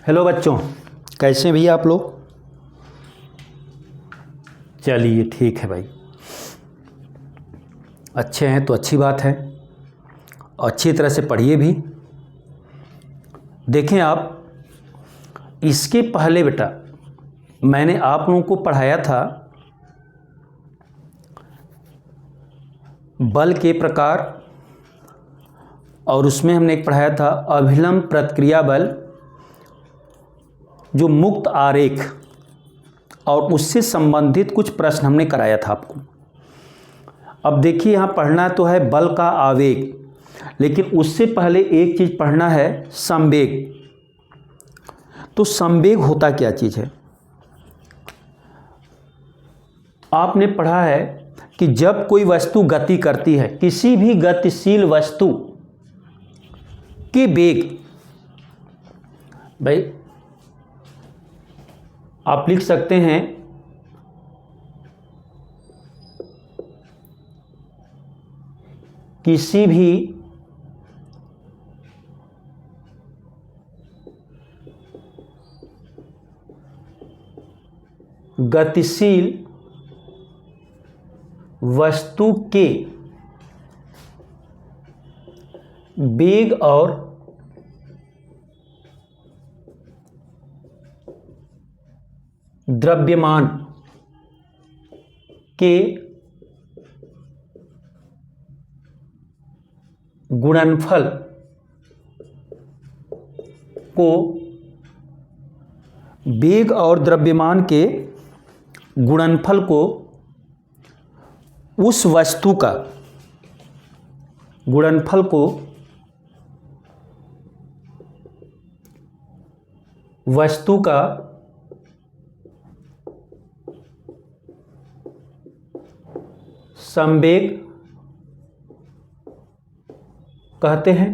Hello बच्चों, कैसे हैं भैया आप लोग। चलिए ठीक है भाई, अच्छे हैं तो अच्छी बात है। अच्छी तरह से पढ़िए भी। देखें आप, इसके पहले बेटा मैंने आप लोगों को पढ़ाया था बल के प्रकार, और उसमें हमने एक पढ़ाया था अभिलंब प्रतिक्रिया बल, जो मुक्त आरेख, और उससे संबंधित कुछ प्रश्न हमने कराया था आपको। अब देखिए, यहाँ पढ़ना तो है बल का आवेग, लेकिन उससे पहले एक चीज़ पढ़ना है, संवेग। तो संवेग होता क्या चीज़ है। आपने पढ़ा है कि जब कोई वस्तु गति करती है, किसी भी गतिशील वस्तु के वेग, भाई आप लिख सकते हैं किसी भी गतिशील वस्तु के वेग और द्रव्यमान के गुणनफल को, वेग और द्रव्यमान के गुणनफल को उस वस्तु का गुणनफल को वस्तु का संवेग कहते हैं।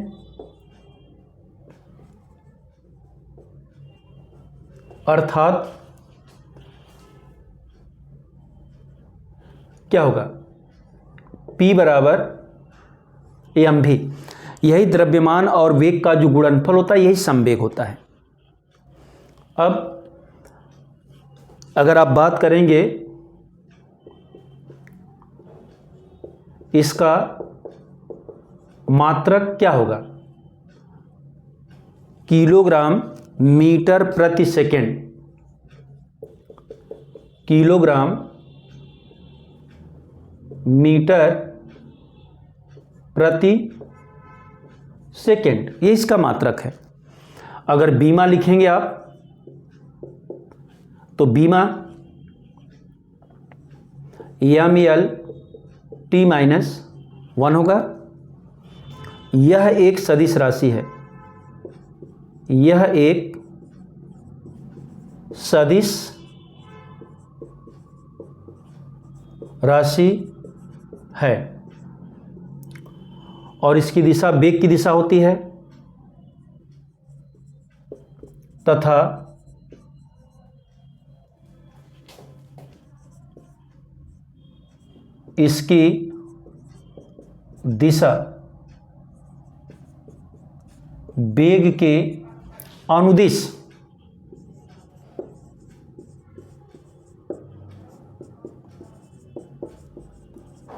अर्थात क्या होगा, P बराबर mv, यही द्रव्यमान और वेग का जो गुणनफल होता है, यही संवेग होता है। अब अगर आप बात करेंगे इसका मात्रक क्या होगा, किलोग्राम मीटर प्रति सेकेंड, किलोग्राम मीटर प्रति सेकेंड, ये इसका मात्रक है। अगर बीमा लिखेंगे आप तो बीमा ml t-1 होगा। यह एक सदिश राशि है, यह एक सदिश राशि है, और इसकी दिशा वेग की दिशा होती है, तथा इसकी दिशा वेग के अनुदिश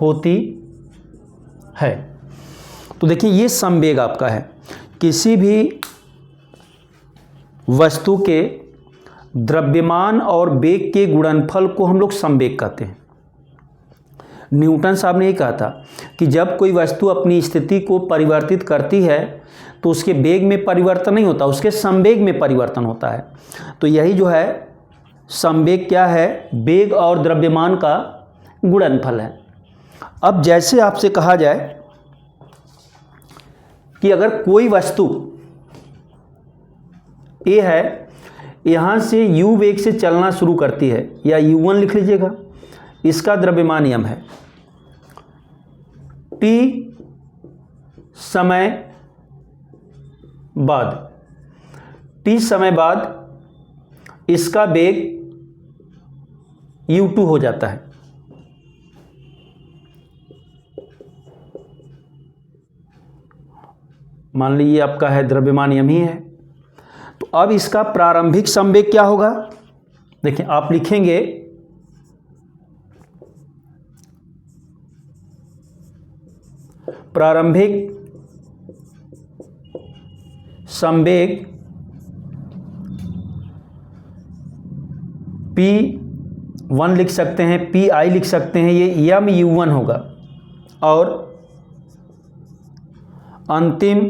होती है। तो देखिए, ये संवेग आपका है। किसी भी वस्तु के द्रव्यमान और वेग के गुणनफल को हम लोग संवेग कहते हैं। न्यूटन साहब ने ये कहा था कि जब कोई वस्तु अपनी स्थिति को परिवर्तित करती है तो उसके वेग में परिवर्तन नहीं होता, उसके संवेग में परिवर्तन होता है। तो यही जो है संवेग क्या है, वेग और द्रव्यमान का गुणनफल है। अब जैसे आपसे कहा जाए कि अगर कोई वस्तु ए है, यहाँ से u वेग से चलना शुरू करती है, या u1 लिख लीजिएगा, इसका द्रव्यमान m है। t समय बाद, t समय बाद इसका वेग u2 हो जाता है। मान लीजिए आपका है द्रव्यमान m ही है, तो अब इसका प्रारंभिक संवेग क्या होगा? देखिए आप लिखेंगे प्रारंभिक संवेग P1 लिख सकते हैं, PI लिख सकते हैं, ये mu1 होगा। और अंतिम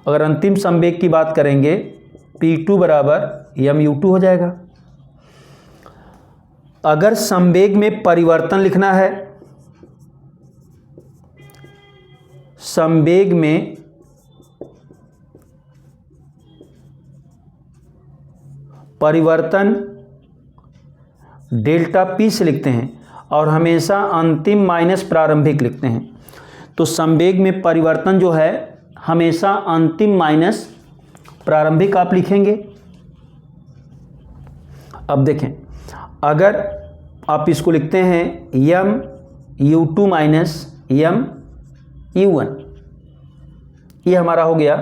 अगर अंतिम संवेग की बात करेंगे P2 बराबर mu2 हो जाएगा। अगर संवेग में परिवर्तन लिखना है, संवेग में परिवर्तन डेल्टा P से लिखते हैं और हमेशा अंतिम माइनस प्रारंभिक लिखते हैं। तो संवेग में परिवर्तन जो है हमेशा अंतिम माइनस प्रारंभिक आप लिखेंगे। अब देखें, अगर आप इसको लिखते हैं mu2 माइनस mu1, ये हमारा हो गया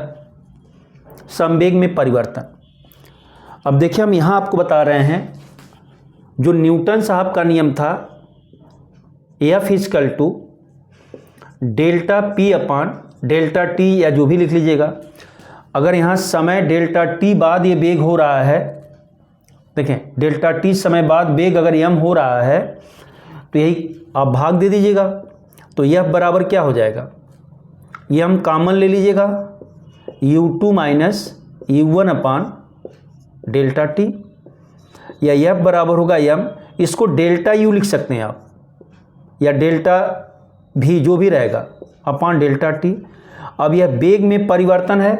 संवेग में परिवर्तन। अब देखिए हम यहाँ आपको बता रहे हैं जो न्यूटन साहब का नियम था F equal to delta P upon delta T, या जो भी लिख लीजिएगा। अगर यहाँ समय डेल्टा T बाद ये वेग हो रहा है, देखें डेल्टा T समय बाद वेग अगर m हो रहा है तो यही आप भाग दे दीजिएगा। तो यह बराबर क्या हो जाएगा, ये हम कॉमन ले लीजिएगा u2 minus u1 upon delta T, या यह बराबर होगा m, इसको डेल्टा u लिख सकते हैं आप, या डेल्टा भी जो भी रहेगा अपॉन डेल्टा T। अब यह वेग में परिवर्तन है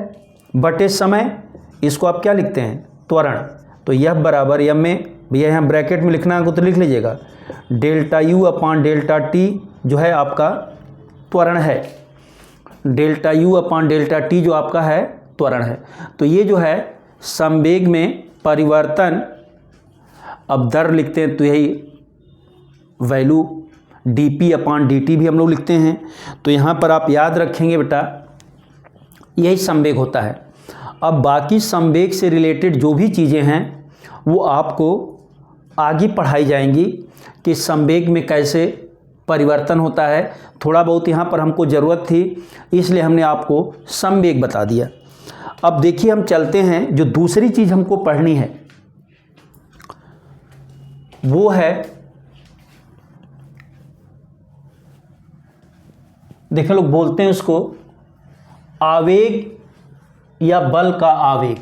बटे समय, इसको आप क्या लिखते हैं, त्वरण। तो यह बराबर m में भैया यहाँ ब्रैकेट में लिखना है तो लिख लीजिएगा delta u upon delta T जो है आपका त्वरण है, delta u upon delta T जो आपका है त्वरण है। तो ये जो है संवेग में परिवर्तन, अब दर लिखते हैं तो यही वैल्यू dP अपॉन dt भी हम लोग लिखते हैं। तो यहाँ पर आप याद रखेंगे बेटा यही संवेग होता है। अब बाकी संवेग से रिलेटेड जो भी चीज़ें हैं वो आपको आगे पढ़ाई जाएंगी कि संवेग में कैसे परिवर्तन होता है। थोड़ा बहुत यहाँ पर हमको ज़रूरत थी इसलिए हमने आपको संवेग बता दिया। अब देखिए हम चलते हैं, जो दूसरी चीज़ हमको पढ़नी है वो है, देखिए लोग बोलते हैं उसको आवेग या बल का आवेग।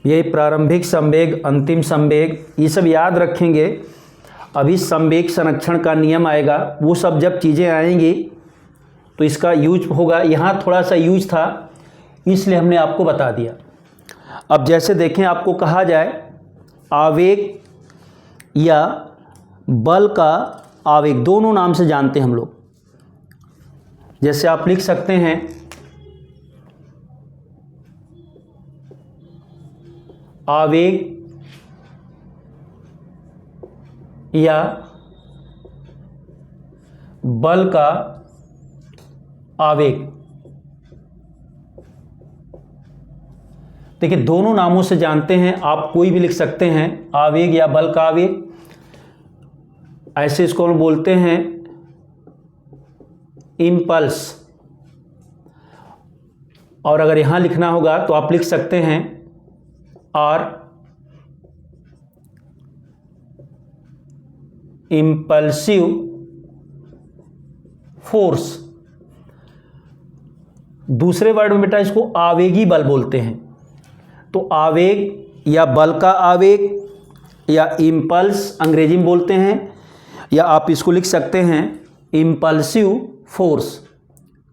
ये प्रारंभिक संवेग, अंतिम संवेग, ये सब याद रखेंगे। अभी संवेग संरक्षण का नियम आएगा, वो सब जब चीज़ें आएंगी तो इसका यूज होगा। यहाँ थोड़ा सा यूज था इसलिए हमने आपको बता दिया। अब जैसे देखें, आपको कहा जाए आवेग या बल का आवेग, दोनों नाम से जानते हैं हम लोग। जैसे आप लिख सकते हैं आवेग या बल का आवेग। देखिए दोनों नामों से जानते हैं, आप कोई भी लिख सकते हैं, आवेग या बल का आवेग। ऐसे इसको हम बोलते हैं इम्पल्स। और अगर यहां लिखना होगा तो आप लिख सकते हैं आर इम्पल्सिव फोर्स। दूसरे वर्ड में बेटा इसको आवेगी बल बोलते हैं। तो आवेग या बल का आवेग या इम्पल्स अंग्रेजी में बोलते हैं, या आप इसको लिख सकते हैं इम्पल्सिव फोर्स।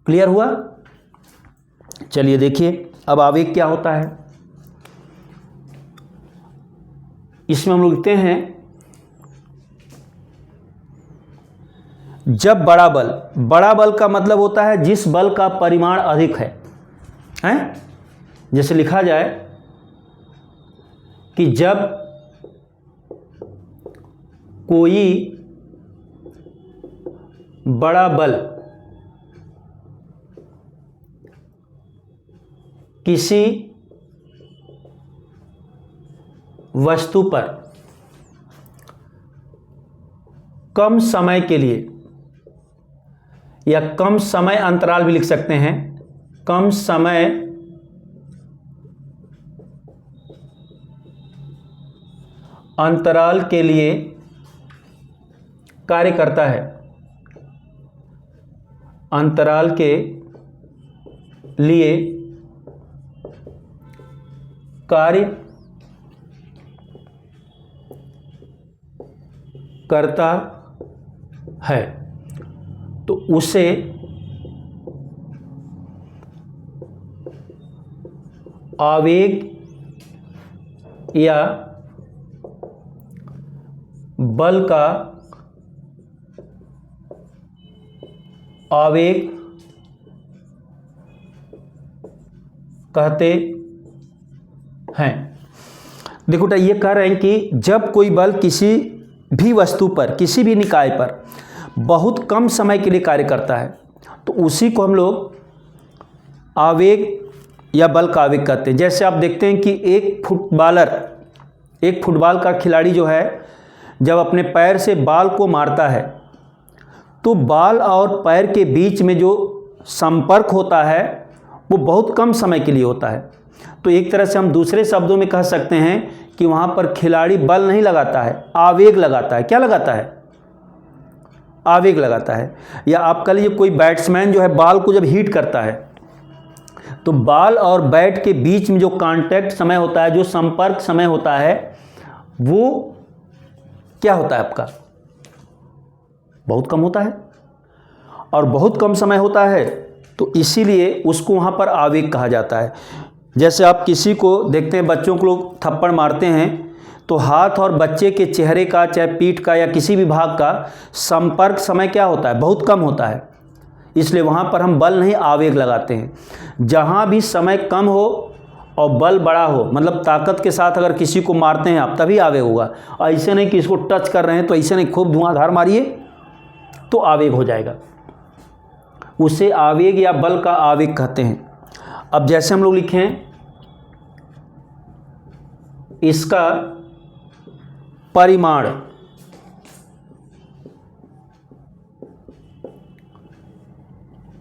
क्लियर हुआ? चलिए देखिए अब आवेग क्या होता है। इसमें हम लोग लिखते हैं जब बड़ा बल का मतलब होता है जिस बल का परिमाण अधिक है। जैसे लिखा जाए कि जब कोई बड़ा बल किसी वस्तु पर कम समय के लिए, या कम समय अंतराल भी लिख सकते हैं, कम समय अंतराल के लिए कार्य करता है, अंतराल के लिए कार्य करता है, तो उसे आवेग या बल का आवेग कहते हैं। देखो बेटा, ये कह रहे हैं कि जब कोई बल किसी भी वस्तु पर, किसी भी निकाय पर बहुत कम समय के लिए कार्य करता है, तो उसी को हम लोग आवेग या बल का आवेग कहते हैं। जैसे आप देखते हैं कि एक फुटबॉल का खिलाड़ी जो है, जब अपने पैर से बॉल को मारता है, तो बॉल और पैर के बीच में जो संपर्क होता है वो बहुत कम समय के लिए होता है। तो एक तरह से हम दूसरे शब्दों में कह सकते हैं कि वहाँ पर खिलाड़ी बल नहीं लगाता है, आवेग लगाता है। क्या लगाता है? आवेग लगाता है। या आप कह लीजिए कोई बैट्समैन जो है बॉल को जब हिट करता है, तो बॉल और बैट के बीच में जो कांटेक्ट समय होता है, जो संपर्क समय होता है, वो क्या होता है आपका? बहुत कम होता है। और बहुत कम समय होता है, तो इसीलिए उसको वहाँ पर आवेग कहा जाता है। जैसे आप किसी को देखते हैं, बच्चों को लोग थप्पड़ मारते हैं, तो हाथ और बच्चे के चेहरे का, चाहे पीठ का या किसी भी भाग का संपर्क समय क्या होता है? बहुत कम होता है। इसलिए वहाँ पर हम बल नहीं, आवेग लगाते हैं। जहाँ भी समय कम हो और बल बड़ा हो, मतलब ताकत के साथ अगर किसी को मारते हैं आप, तभी आवेग होगा। ऐसे नहीं कि इसको टच कर रहे हैं तो ऐसे नहीं, खूब धुआंधार मारिए तो आवेग हो जाएगा। उसे आवेग या बल का आवेग कहते हैं। अब जैसे हम लोग लिखें, इसका परिमाण,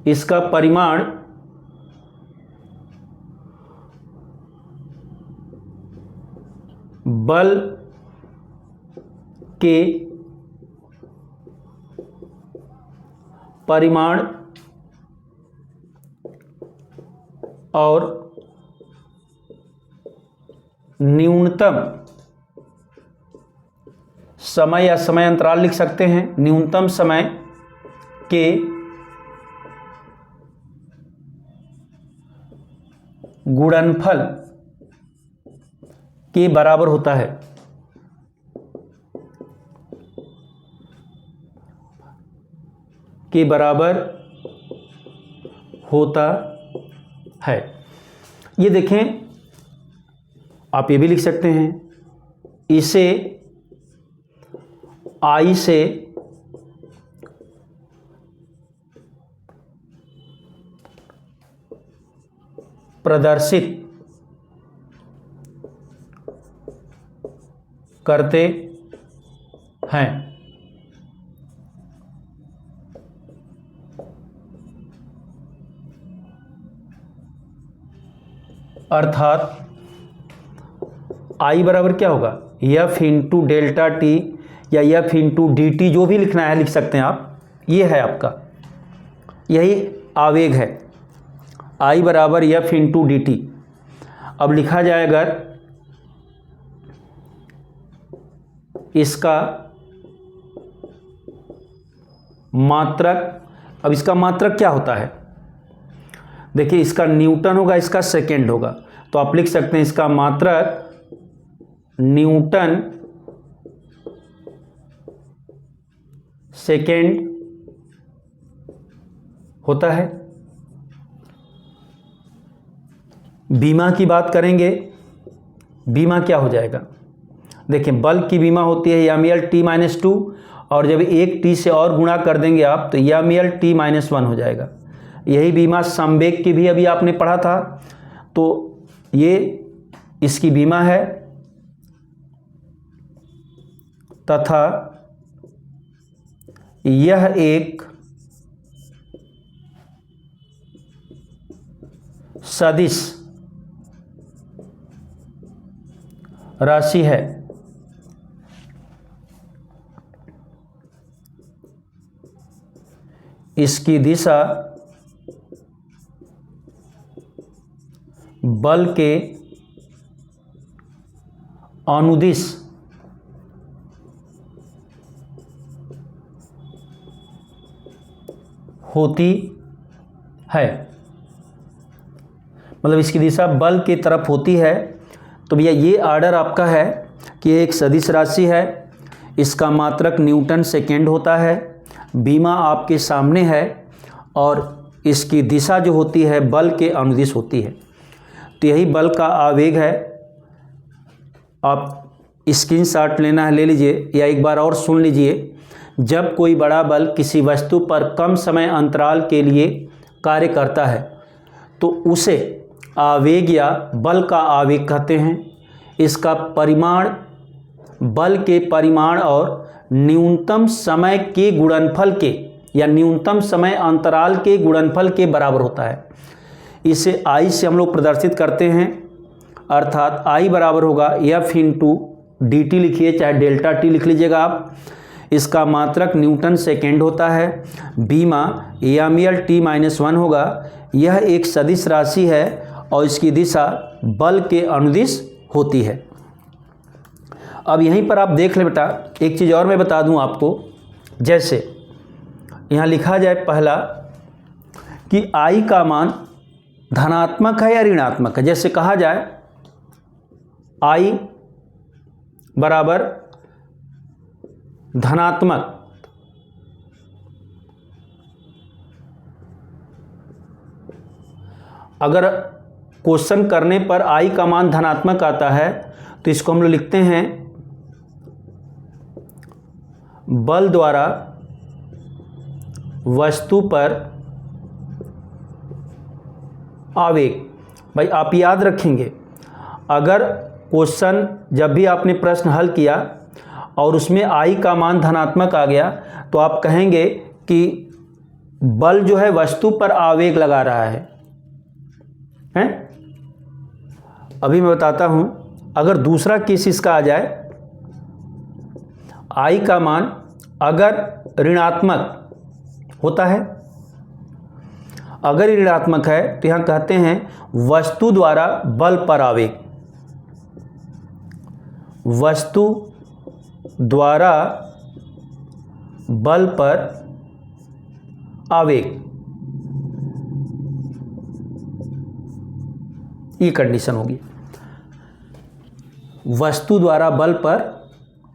इसका परिमाण बल के परिमाण और न्यूनतम समय या समय अंतराल लिख सकते हैं, न्यूनतम समय के गुणनफल के बराबर होता है। के बराबर होता है। ये देखें, आप ये भी लिख सकते हैं, इसे I से प्रदर्शित करते हैं। अर्थात I बराबर क्या होगा? F इंटू डेल्टा टी या F इंटू डी टी, जो भी लिखना है लिख सकते हैं आप। ये है आपका, यही आवेग है। I बराबर F इंटू डी टी। अब लिखा जाए अगर इसका मात्रक, अब इसका मात्रक क्या होता है? देखिए, इसका न्यूटन होगा, इसका सेकेंड होगा, तो आप लिख सकते हैं इसका मात्रक न्यूटन सेकेंड होता है। बीमा की बात करेंगे बीमा क्या हो जाएगा? देखिए बल की बीमा होती है MEL-T-2 और जब एक टी से और गुणा कर देंगे आप तो MEL-T-1 हो जाएगा। यही बीमा संवेग की भी अभी आपने पढ़ा था, तो ये इसकी बीमा है तथा यह एक सदिश राशि है। इसकी दिशा बल के अनुदिश होती है, मतलब इसकी दिशा बल की तरफ होती है। तो भैया ये आर्डर आपका है कि एक सदिश राशि है, इसका मात्रक न्यूटन सेकेंड होता है, बीमा आपके सामने है और इसकी दिशा जो होती है बल के अनुदिश होती है। तो यही बल का आवेग है। आप स्क्रीनशॉट लेना है ले लीजिए या एक बार और सुन लीजिए। जब कोई बड़ा बल किसी वस्तु पर कम समय अंतराल के लिए कार्य करता है तो उसे आवेग या बल का आवेग कहते हैं। इसका परिमाण बल के परिमाण और न्यूनतम समय के गुणनफल के या न्यूनतम समय अंतराल के गुणनफल के बराबर होता है। इसे I से हम लोग प्रदर्शित करते हैं, अर्थात I बराबर होगा F इंटू dt लिखिए, चाहे डेल्टा t लिख लीजिएगा आप। इसका मात्रक न्यूटन सेकेंड होता है, बीमा MEL-T-1 होगा। यह एक सदिश राशि है और इसकी दिशा बल के अनुदिश होती है। अब यहीं पर आप देख ले बेटा, एक चीज़ और मैं बता दूं आपको। जैसे यहाँ लिखा जाए पहला कि I का मान धनात्मक है या ऋणात्मक है। जैसे कहा जाए I बराबर धनात्मक, अगर क्वेश्चन करने पर I का मान धनात्मक आता है तो इसको हम लोग लिखते हैं बल द्वारा वस्तु पर आवेग। भाई आप याद रखेंगे, अगर क्वेश्चन जब भी आपने प्रश्न हल किया और उसमें I का मान धनात्मक आ गया तो आप कहेंगे कि बल जो है वस्तु पर आवेग लगा रहा है, हैं? अभी मैं बताता हूं। अगर दूसरा केस इसका आ जाए, I का मान अगर ऋणात्मक होता है, अगर ऋणात्मक है तो यहां कहते हैं वस्तु द्वारा बल पर आवेग, वस्तु द्वारा बल पर आवेग, ये कंडीशन होगी, वस्तु द्वारा बल पर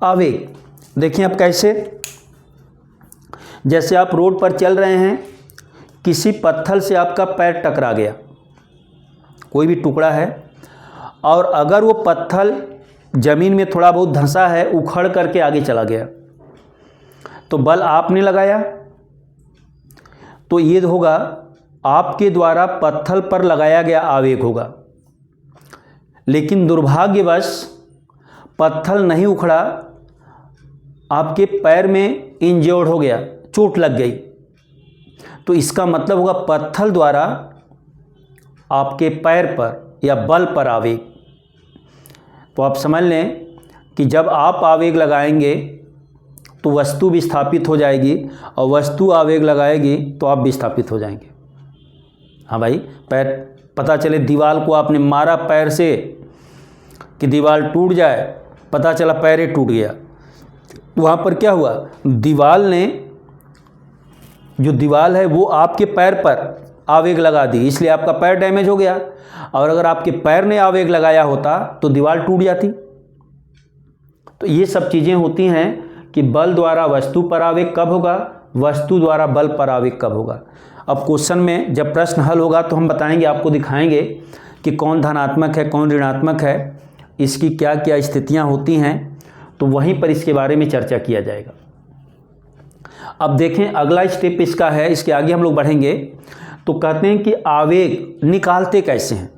आवेग। देखिए आप कैसे, जैसे आप रोड पर चल रहे हैं, किसी पत्थर से आपका पैर टकरा गया, कोई भी टुकड़ा है, और अगर वो पत्थर जमीन में थोड़ा बहुत धंसा है, उखड़ करके आगे चला गया, तो बल आपने लगाया, तो ये होगा आपके द्वारा पत्थर पर लगाया गया आवेग होगा। लेकिन दुर्भाग्यवश पत्थर नहीं उखड़ा, आपके पैर में इंजर्ड हो गया, चोट लग गई, तो इसका मतलब होगा पत्थर द्वारा आपके पैर पर या बल पर आवेग। तो आप समझ लें कि जब आप आवेग लगाएंगे तो वस्तु विस्थापित हो जाएगी और वस्तु आवेग लगाएगी तो आप विस्थापित हो जाएंगे। हाँ भाई, पैर, पता चले दीवार को आपने मारा पैर से कि दीवार टूट जाए, पता चला पैर ही टूट गया, तो वहाँ पर क्या हुआ, दीवार ने, जो दीवार है वो आपके पैर पर आवेग लगा दी, इसलिए आपका पैर डैमेज हो गया। और अगर आपके पैर ने आवेग लगाया होता तो दीवार टूट जाती। तो ये सब चीज़ें होती हैं कि बल द्वारा वस्तु पर आवेग कब होगा, वस्तु द्वारा बल पर आवेग कब होगा। अब क्वेश्चन में जब प्रश्न हल होगा तो हम बताएंगे, आपको दिखाएंगे कि कौन धनात्मक है कौन ऋणात्मक है। इसकी क्या क्या स्थितियां होती हैं, तो वहीं पर इसके बारे में चर्चा किया जाएगा। अब देखें अगला स्टेप इसका है, इसके आगे हम लोग बढ़ेंगे तो कहते हैं कि आवेग निकालते कैसे हैं।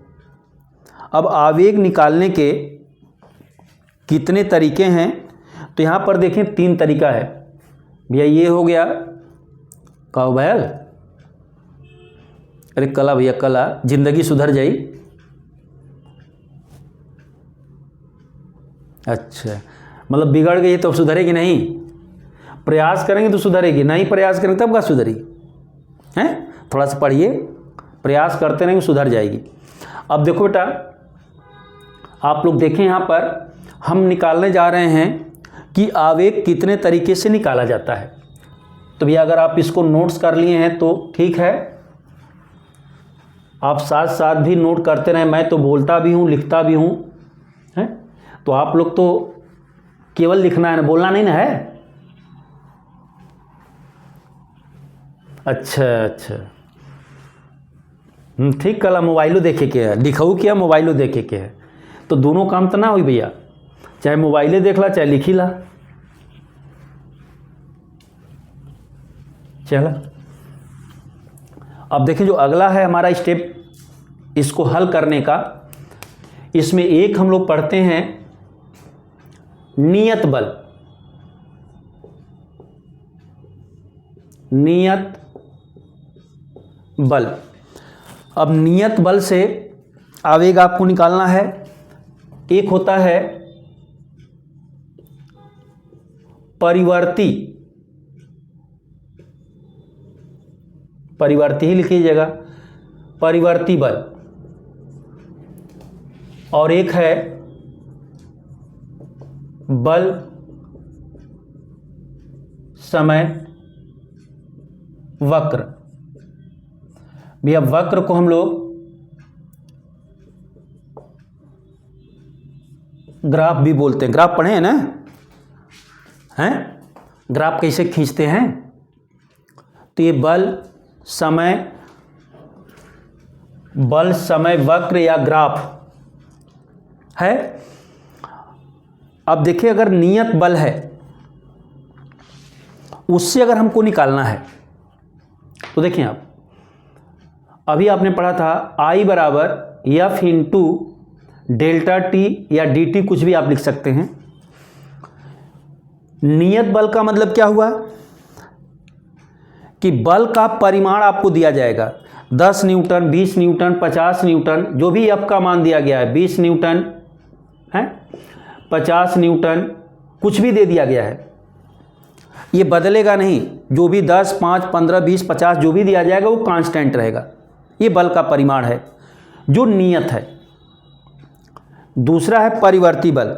अब आवेग निकालने के कितने तरीके हैं, तो यहाँ पर देखें 3 तरीका है भैया। ये हो गया कहो बैल, अरे कला भैया कला, जिंदगी सुधर जाई। अच्छा, मतलब बिगड़ गई तो सुधरेगी नहीं, प्रयास करेंगे तो सुधरेगी, नहीं प्रयास करेंगे तब क्या सुधरेगी हैं। थोड़ा सा पढ़िए, प्रयास करते रहेंगे सुधर जाएगी। अब देखो बेटा, आप लोग देखें यहाँ पर हम निकालने जा रहे हैं कि आवेग कितने तरीके से निकाला जाता है। तो भैया अगर आप इसको नोट्स कर लिए हैं तो ठीक है, आप साथ साथ भी नोट करते रहें। मैं तो बोलता भी हूँ लिखता भी हूँ हैं, तो आप लोग तो केवल लिखना है ना, बोलना नहीं ना है। अच्छा, ठीक, कल मोबाइलो देखे के है, लिखऊ क्या मोबाइलो देखे के है, तो दोनों काम तो ना हुई भैया, चाहे मोबाइले देख ला चाहे लिखी ला। चला, अब देखिए जो अगला है हमारा स्टेप इसको हल करने का, इसमें एक हम लोग पढ़ते हैं नियत बल। नियत बल, अब नियत बल से आवेग आपको निकालना है। एक होता है परिवर्ती, परिवर्ती ही लिखिएगा, परिवर्ती बल, और एक है बल समय वक्र। भैया वक्र को हम लोग ग्राफ भी बोलते हैं। ग्राफ पढ़े हैं ना, हैं ग्राफ कैसे खींचते हैं, तो ये बल समय वक्र या ग्राफ है। अब देखिए अगर नियत बल है उससे अगर हमको निकालना है तो देखिए आप अभी आपने पढ़ा था I बराबर एफ इंटू डेल्टा टी या डी टी, कुछ भी आप लिख सकते हैं। नियत बल का मतलब क्या हुआ कि बल का परिमाण आपको दिया जाएगा, 10 न्यूटन, 20 न्यूटन, 50 न्यूटन, जो भी एफ का मान दिया गया है, 20 न्यूटन है, 50 न्यूटन, कुछ भी दे दिया गया है, ये बदलेगा नहीं। जो भी 10, 5, 15, 20, 50 जो भी दिया जाएगा वो कांस्टेंट रहेगा। ये बल का परिमाण है जो नियत है। दूसरा है परिवर्ती बल।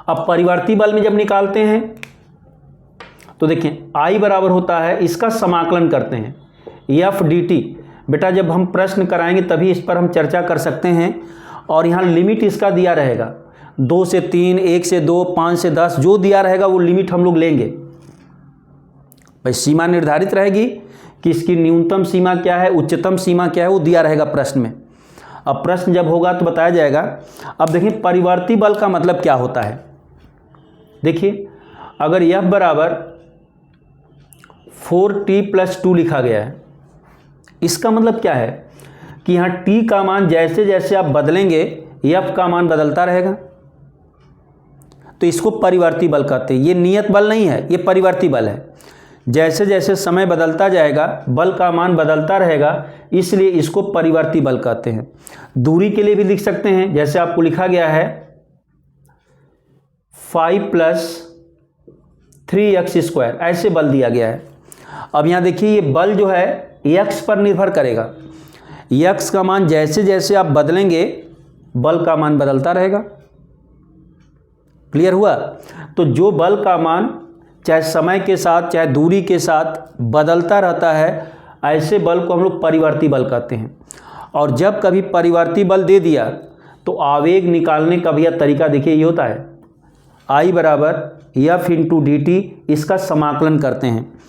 अब परिवर्ती बल में जब निकालते हैं तो देखें I बराबर होता है, इसका समाकलन करते हैं एफ डी टी। बेटा जब हम प्रश्न कराएंगे तभी इस पर हम चर्चा कर सकते हैं, और यहाँ लिमिट इसका दिया रहेगा 2 से 3, 1 से 2, 5 से 10, जो दिया रहेगा वो लिमिट हम लोग लेंगे। भाई सीमा निर्धारित रहेगी कि इसकी न्यूनतम सीमा क्या है, उच्चतम सीमा क्या है, वो दिया रहेगा प्रश्न में। अब प्रश्न जब होगा तो बताया जाएगा। अब देखिए परिवर्ती बल का मतलब क्या होता है। देखिए अगर F बराबर 4t+2 लिखा गया है, इसका मतलब क्या है कि यहाँ t का मान जैसे जैसे आप बदलेंगे F का मान बदलता रहेगा, तो इसको परिवर्ती बल कहते हैं। ये नियत बल नहीं है, ये परिवर्ती बल है। जैसे जैसे समय बदलता जाएगा बल का मान बदलता रहेगा, इसलिए इसको परिवर्ती बल कहते हैं। दूरी के लिए भी लिख सकते हैं, जैसे आपको लिखा गया है 5 + 3x², ऐसे बल दिया गया है। अब यहाँ देखिए ये बल जो है x पर निर्भर करेगा। x का मान जैसे जैसे आप बदलेंगे बल का मान बदलता रहेगा। क्लियर हुआ? तो जो बल का मान चाहे समय के साथ चाहे दूरी के साथ बदलता रहता है, ऐसे बल को हम लोग परिवर्ती बल कहते हैं। और जब कभी परिवर्ती बल दे दिया तो आवेग निकालने का भी तरीका देखिए ये होता है, I बराबर एफ इंटू डी टी, इसका समाकलन करते हैं।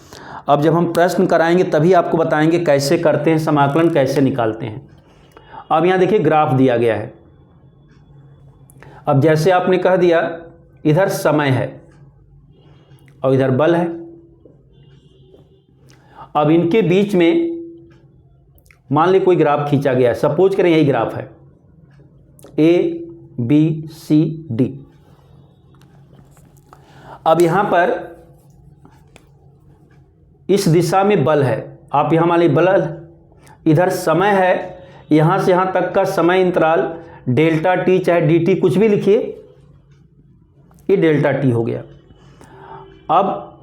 अब जब हम प्रश्न कराएंगे तभी आपको बताएंगे कैसे करते हैं, समाकलन कैसे निकालते हैं। अब यहाँ देखिए ग्राफ दिया गया है, अब जैसे आपने कह दिया इधर समय है और इधर बल है, अब इनके बीच में मान ली कोई ग्राफ खींचा गया है, सपोज करें यही ग्राफ है ABCD। अब यहां पर इस दिशा में बल है, आप यहां मान ली बल, इधर समय है, यहां से यहां तक का समय अंतराल डेल्टा टी चाहे dt कुछ भी लिखिए, ये डेल्टा टी हो गया। अब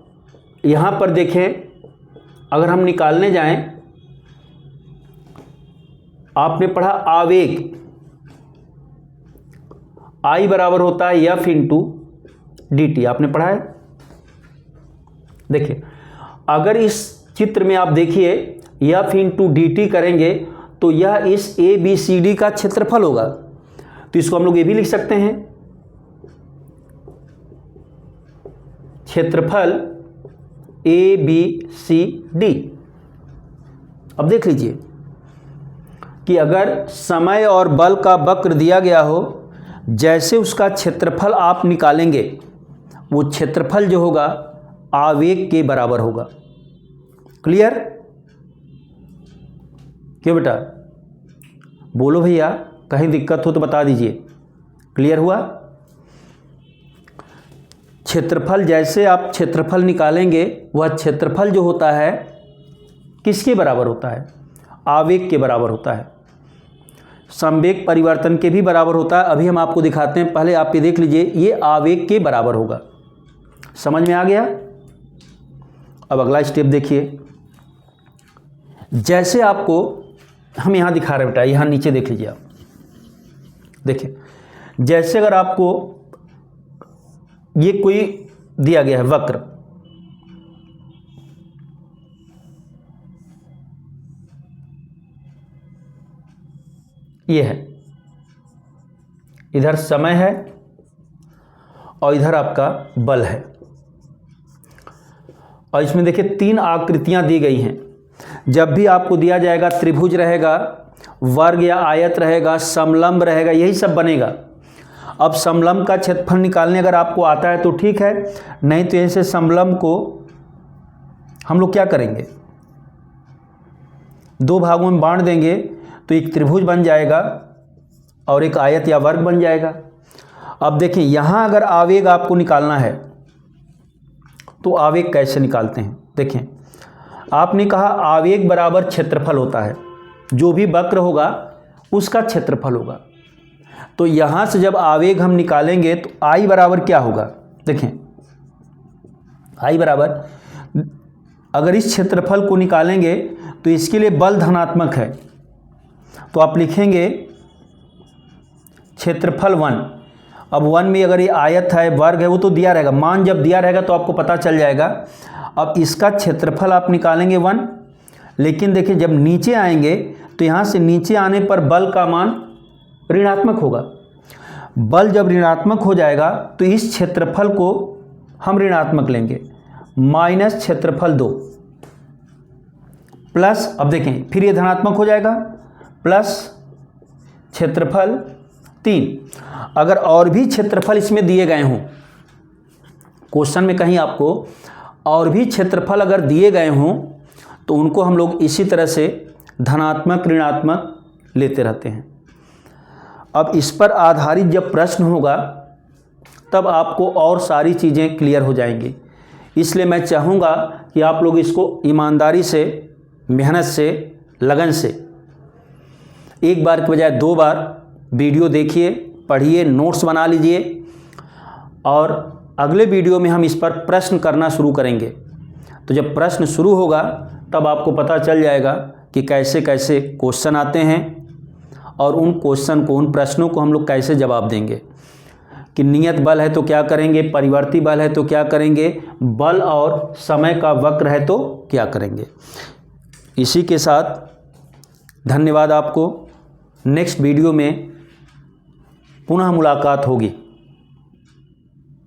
यहां पर देखें, अगर हम निकालने जाएं, आपने पढ़ा आवेग I बराबर होता है F इंटू dt, आपने पढ़ा है। देखिए अगर इस चित्र में आप देखिए F इंटू dt करेंगे तो यह इस ABCD का क्षेत्रफल होगा, तो इसको हम लोग ये भी लिख सकते हैं, क्षेत्रफल ABCD। अब देख लीजिए कि अगर समय और बल का वक्र दिया गया हो, जैसे उसका क्षेत्रफल आप निकालेंगे वो क्षेत्रफल जो होगा आवेग के बराबर होगा। क्लियर? क्यों बेटा, बोलो भैया, कहीं दिक्कत हो तो बता दीजिए। क्लियर हुआ? क्षेत्रफल, जैसे आप क्षेत्रफल निकालेंगे वह क्षेत्रफल जो होता है किसके बराबर होता है? आवेग के बराबर होता है। संवेग परिवर्तन के भी बराबर होता है, अभी हम आपको दिखाते हैं, पहले आप ये देख लीजिए, ये आवेग के बराबर होगा। समझ में आ गया? अब अगला स्टेप देखिए, जैसे आपको हम यहां दिखा रहे हैं बेटा, यहां नीचे देख लीजिए आप, देखिए जैसे अगर आपको ये कोई दिया गया है वक्र, ये है, इधर समय है और इधर आपका बल है, और इसमें देखिए तीन आकृतियां दी गई हैं। जब भी आपको दिया जाएगा त्रिभुज रहेगा, वर्ग या आयत रहेगा, समलंब रहेगा, यही सब बनेगा। अब समलंब का क्षेत्रफल निकालने अगर आपको आता है तो ठीक है, नहीं तो ऐसे समलंब को हम लोग क्या करेंगे, दो भागों में बांट देंगे तो एक त्रिभुज बन जाएगा और एक आयत या वर्ग बन जाएगा। अब देखिए यहाँ अगर आवेग आपको निकालना है तो आवेग कैसे निकालते हैं? देखें, आपने कहा आवेग बराबर क्षेत्रफल होता है, जो भी वक्र होगा उसका क्षेत्रफल होगा। तो यहाँ से जब आवेग हम निकालेंगे तो I बराबर क्या होगा? देखें I बराबर, अगर इस क्षेत्रफल को निकालेंगे तो इसके लिए बल धनात्मक है, तो आप लिखेंगे क्षेत्रफल 1। अब 1 में अगर ये आयत है, वर्ग है, वो तो दिया रहेगा, मान जब दिया रहेगा तो आपको पता चल जाएगा। अब इसका क्षेत्रफल आप निकालेंगे 1, लेकिन देखिए जब नीचे आएंगे तो यहाँ से नीचे आने पर बल का मान ऋणात्मक होगा। बल जब ऋणात्मक हो जाएगा तो इस क्षेत्रफल को हम ऋणात्मक लेंगे, माइनस क्षेत्रफल 2 प्लस, अब देखें फिर ये धनात्मक हो जाएगा, प्लस क्षेत्रफल 3। अगर और भी क्षेत्रफल इसमें दिए गए हों, क्वेश्चन में कहीं आपको और भी क्षेत्रफल अगर दिए गए हों तो उनको हम लोग इसी तरह से धनात्मक ऋणात्मक लेते रहते हैं। अब इस पर आधारित जब प्रश्न होगा तब आपको और सारी चीज़ें क्लियर हो जाएंगी। इसलिए मैं चाहूँगा कि आप लोग इसको ईमानदारी से, मेहनत से, लगन से, एक बार के बजाय 2 बार वीडियो देखिए, पढ़िए, नोट्स बना लीजिए, और अगले वीडियो में हम इस पर प्रश्न करना शुरू करेंगे। तो जब प्रश्न शुरू होगा तब आपको पता चल जाएगा कि कैसे कैसे क्वेश्चन आते हैं और उन क्वेश्चन को, उन प्रश्नों को हम लोग कैसे जवाब देंगे, कि नियत बल है तो क्या करेंगे, परिवर्ती बल है तो क्या करेंगे, बल और समय का वक्र है तो क्या करेंगे। इसी के साथ धन्यवाद आपको। नेक्स्ट वीडियो में पुनः मुलाकात होगी।